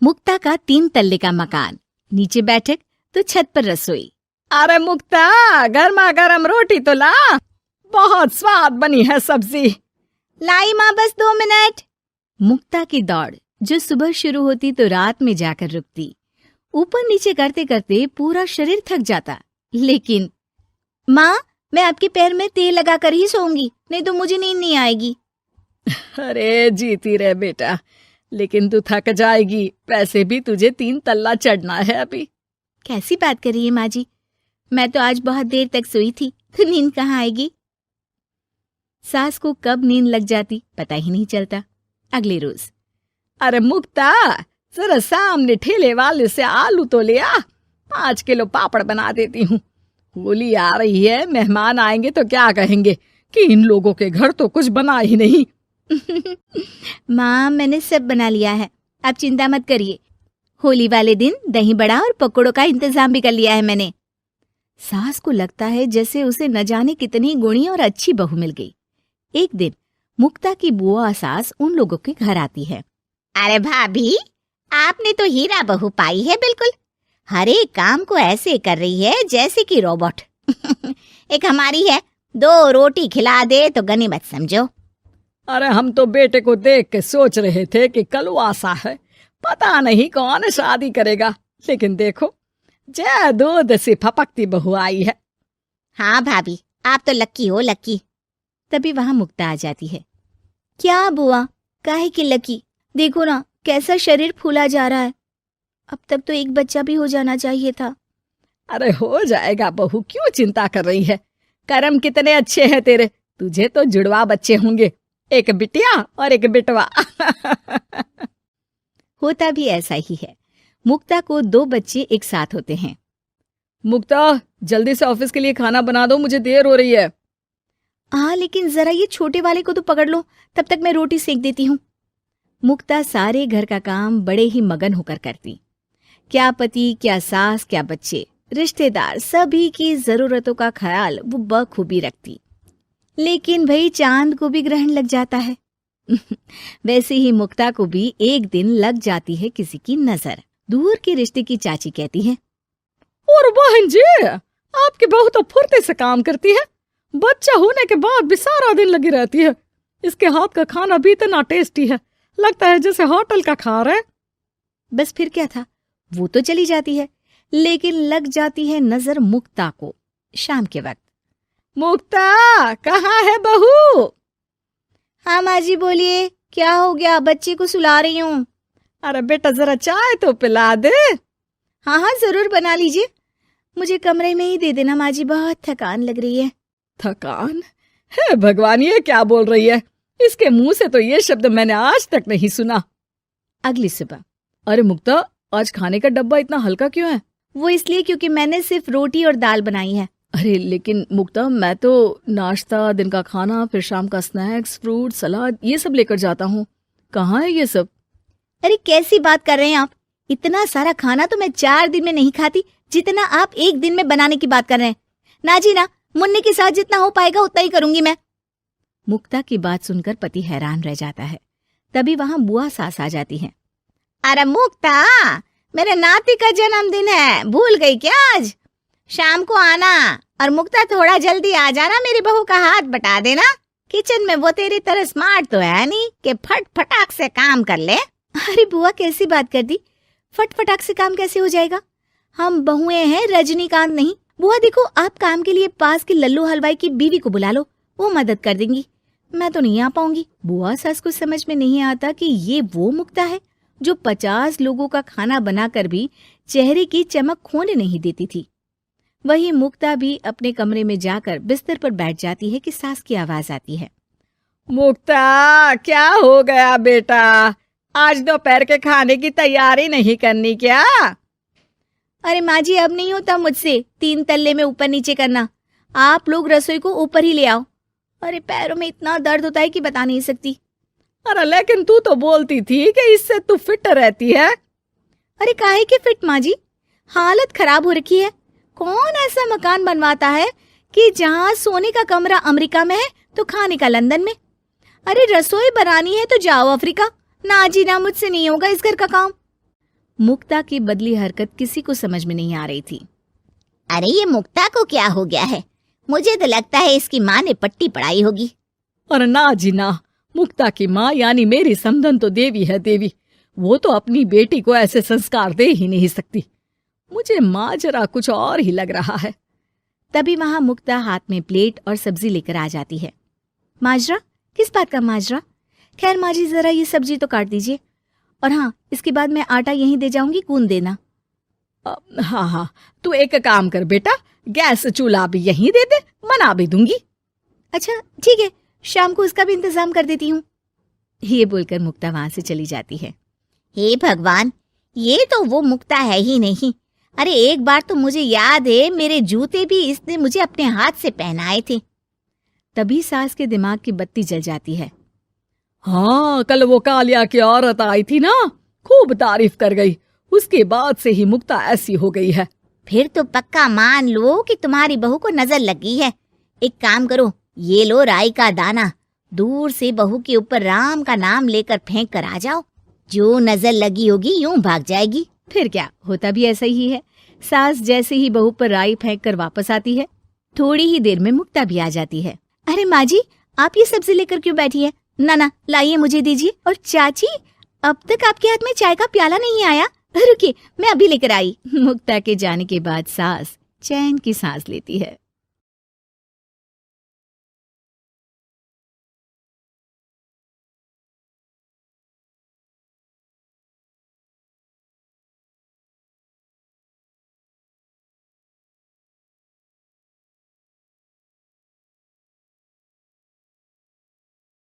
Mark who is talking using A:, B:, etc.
A: मुक्ता का 3 तल्ले का मकान, नीचे बैठक तो छत पर रसोई।
B: अरे मुक्ता, गर्मा गर्म रोटी तो ला, बहुत स्वाद बनी है सब्जी।
A: लाई माँ, बस 2 मिनट। मुक्ता की दौड़ जो सुबह शुरू होती तो रात में जाकर रुकती। ऊपर नीचे करते करते पूरा शरीर थक जाता, लेकिन माँ, मैं आपके पैर में तेल लगाकर ही सोऊंगी, नहीं तो मुझे नींद नहीं आएगी।
B: अरे जीती रहे बेटा, लेकिन तू थक जाएगी, वैसे भी तुझे 3 तल्ला चढ़ना है अभी।
A: कैसी बात कर रही है माँ जी, मैं तो आज बहुत देर तक सोई थी, तो नींद कहाँ आएगी। सास को कब नींद लग जाती पता ही नहीं चलता। अगले रोज,
B: अरे मुक्ता, जरा सामने ठेले वाले से आलू तो ले आ, 5 किलो पापड़ बना देती हूँ। होली आ रही है, मेहमान आएंगे तो क्या कहेंगे कि इन लोगों के घर तो कुछ बना ही नहीं।
A: माँ, मैंने सब बना लिया है, आप चिंता मत करिए। होली वाले दिन दही बड़ा और पकौड़ों का इंतजाम भी कर लिया है मैंने। सास को लगता है जैसे उसे न जाने कितनी गुणी और अच्छी बहू मिल गई। एक दिन मुक्ता की बुआ सास उन लोगों के घर आती है।
C: अरे भाभी, आपने तो हीरा बहू पाई है बिल्कुल। हर एक काम को ऐसे कर रही है जैसे कि रोबोट। एक हमारी है, 2 रोटी खिला दे तो गनीमत समझो।
B: अरे हम तो बेटे को देख के सोच रहे थे कि कलवासा है, पता नहीं कौन शादी करेगा, लेकिन देखो जय दूध से फपकती बहू आई है।
C: हाँ भाभी, आप तो लक्की हो, लक्की।
A: तभी वहां मुक्ता आ जाती है। क्या बुआ, काहे की लकी, देखो ना कैसा शरीर फूला जा रहा है। अब तक तो एक बच्चा भी हो जाना चाहिए था।
B: अरे हो जाएगा बहू, क्यों चिंता कर रही है। कर्म कितने अच्छे हैं तेरे, तुझे तो जुड़वा बच्चे होंगे, एक बिटिया और एक बिटवा।
A: होता भी ऐसा ही है। मुक्ता को 2 बच्चे एक साथ होते हैं।
B: मुक्ता, जल्दी से ऑफिस के लिए खाना बना दो, मुझे देर हो रही है।
A: हाँ, लेकिन जरा ये छोटे वाले को तो पकड़ लो, तब तक मैं रोटी सेक देती हूँ। मुक्ता सारे घर का काम बड़े ही मगन होकर करती। क्या पति, क्या सास, क्या बच्चे, रिश्तेदार, सभी की जरूरतों का ख्याल वो बखूबी रखती। लेकिन भाई चांद को भी ग्रहण लग जाता है। वैसे ही मुक्ता को भी एक दिन लग जाती है किसी की नजर। दूर के रिश्ते की चाची कहती है,
B: और बहन जी, आपकी बहू तो फुर्ती से काम करती है, बच्चा होने के बाद भी सारा दिन लगी रहती है। इसके हाथ का खाना भी इतना टेस्टी है, लगता है जैसे होटल का खा रहे।
A: बस फिर क्या था, वो तो चली जाती है, लेकिन लग जाती है नजर मुक्ता को। शाम के वक्त,
B: मुक्ता, कहाँ है बहू?
A: हाँ माँ जी, बोलिए, क्या हो गया? बच्चे को सुला रही हूँ।
B: अरे बेटा, जरा चाय तो पिला दे।
A: हाँ हाँ, जरूर बना लीजिए, मुझे कमरे में ही दे देना माँ जी, बहुत थकान लग रही है।
B: थकान है? भगवान, ये क्या बोल रही है, इसके मुंह से तो ये शब्द मैंने आज तक नहीं सुना।
A: अगली सुबह,
B: अरे मुक्ता, आज खाने का डब्बा इतना हल्का क्यों है?
A: वो इसलिए क्योंकि मैंने सिर्फ रोटी और दाल बनाई है।
B: अरे लेकिन मुक्ता, मैं तो नाश्ता, दिन का खाना, फिर शाम का स्नैक्स, फ्रूट, सलाद, ये सब लेकर जाता हूँ। कहाँ है ये सब?
A: अरे कैसी बात कर रहे हैं आप, इतना सारा खाना तो मैं 4 दिन में नहीं खाती, जितना आप 1 दिन में बनाने की बात कर रहे हैं। ना जी ना, मुन्ने के साथ जितना हो पाएगा उतना ही करूंगी मैं। मुक्ता की बात सुनकर पति हैरान रह जाता है। तभी वहां बुआ सास आ जाती है।
C: अरे मुक्ता, मेरे नाती का जन्मदिन है, भूल गई क्या? आज शाम को आना, और मुक्ता थोड़ा जल्दी आ जाना, मेरी बहू का हाथ बटा देना। किचन में वो तेरी तरह स्मार्ट तो है नहीं कि फट फटाक से काम कर ले।
A: अरे बुआ, कैसी बात कर दी, फट फटाक से काम कैसे हो जाएगा? हम बहुएं हैं, रजनीकांत नहीं। बुआ देखो, आप काम के लिए पास के लल्लू हलवाई की बीवी को बुला लो, वो मदद कर देंगी, मैं तो नहीं आ पाऊंगी। बुआ सास को समझ में नहीं आता कि ये वो मुक्ता है जो 50 लोगों का खाना बनाकर भी चेहरे की चमक खोने नहीं देती थी। वही मुक्ता भी अपने कमरे में जाकर बिस्तर पर बैठ जाती है कि सास की आवाज आती है।
B: मुक्ता, क्या हो गया बेटा, आज दोपहर के खाने की तैयारी नहीं करनी क्या?
A: अरे माँ जी, अब नहीं होता मुझसे 3 तल्ले में ऊपर नीचे करना, आप लोग रसोई को ऊपर ही ले आओ। अरे पैरों में इतना दर्द होता है कि बता नहीं सकती।
B: अरे लेकिन तू तो बोलती थी कि इससे तू फिट रहती है।
A: अरे काहे के फिट माँ जी, हालत खराब हो रखी है। कौन ऐसा मकान बनवाता है कि जहाँ सोने का कमरा अमेरिका में है तो खाने का लंदन में। अरे रसोई बनानी है तो जाओ अफ्रीका। ना जी ना, मुझसे नहीं होगा इस घर का काम। मुक्ता की बदली हरकत किसी को समझ में नहीं आ रही थी।
C: अरे ये मुक्ता को क्या हो गया है? मुझे तो लगता है इसकी माँ ने पट्टी पढ़ाई होगी।
B: और ना जी ना, मुक्ता की माँ यानी मेरी समधन तो देवी है देवी। वो तो अपनी बेटी को ऐसे संस्कार दे ही नहीं सकती। मुझे माजरा कुछ और ही लग रहा है।
A: तभी वहां मुक्ता हाथ में प्लेट और सब्जी लेकर आ जाती है। माजरा? किस बात का माजरा? खैर माँ जी, जरा ये सब्जी तो काट दीजिए, और हाँ, इसके बाद मैं आटा यहीं दे जाऊंगी, गूंद देना।
B: हाँ हाँ, तू एक काम कर बेटा, गैस चूल्हा भी यहीं दे दे, बना भी दूंगी।
A: अच्छा ठीक है, शाम को उसका भी इंतजाम कर देती हूँ। ये बोलकर मुक्ता वहां से चली जाती है।
C: हे भगवान, ये तो वो मुक्ता है ही नहीं। अरे एक बार तो मुझे याद है, मेरे जूते भी इसने मुझे अपने हाथ से पहनाए थे।
A: तभी सास के दिमाग की बत्ती जल जाती है।
B: हाँ, कल वो कालिया की औरत आई थी ना, खूब तारीफ कर गई। उसके बाद से ही मुक्ता ऐसी हो गई है।
C: फिर तो पक्का मान लो कि तुम्हारी बहू को नजर लगी है। एक काम करो, ये लो राई का दाना, दूर से बहू के ऊपर राम का नाम लेकर फेंक कर आ जाओ। जो नजर लगी होगी यूं भाग जाएगी।
A: फिर क्या, होता भी ऐसा ही है। सास जैसे ही बहू पर राई फेंक कर वापस आती है, थोड़ी ही देर में मुक्ता भी आ जाती है। अरे माँ जी, आप ये सब्जी लेकर क्यों बैठी है? ना ना, लाइए, मुझे दीजिए। और चाची, अब तक आपके हाथ में चाय का प्याला नहीं आया। रुकिए, मैं अभी लेकर आई। मुक्ता के जाने के बाद सास चैन की सांस लेती है।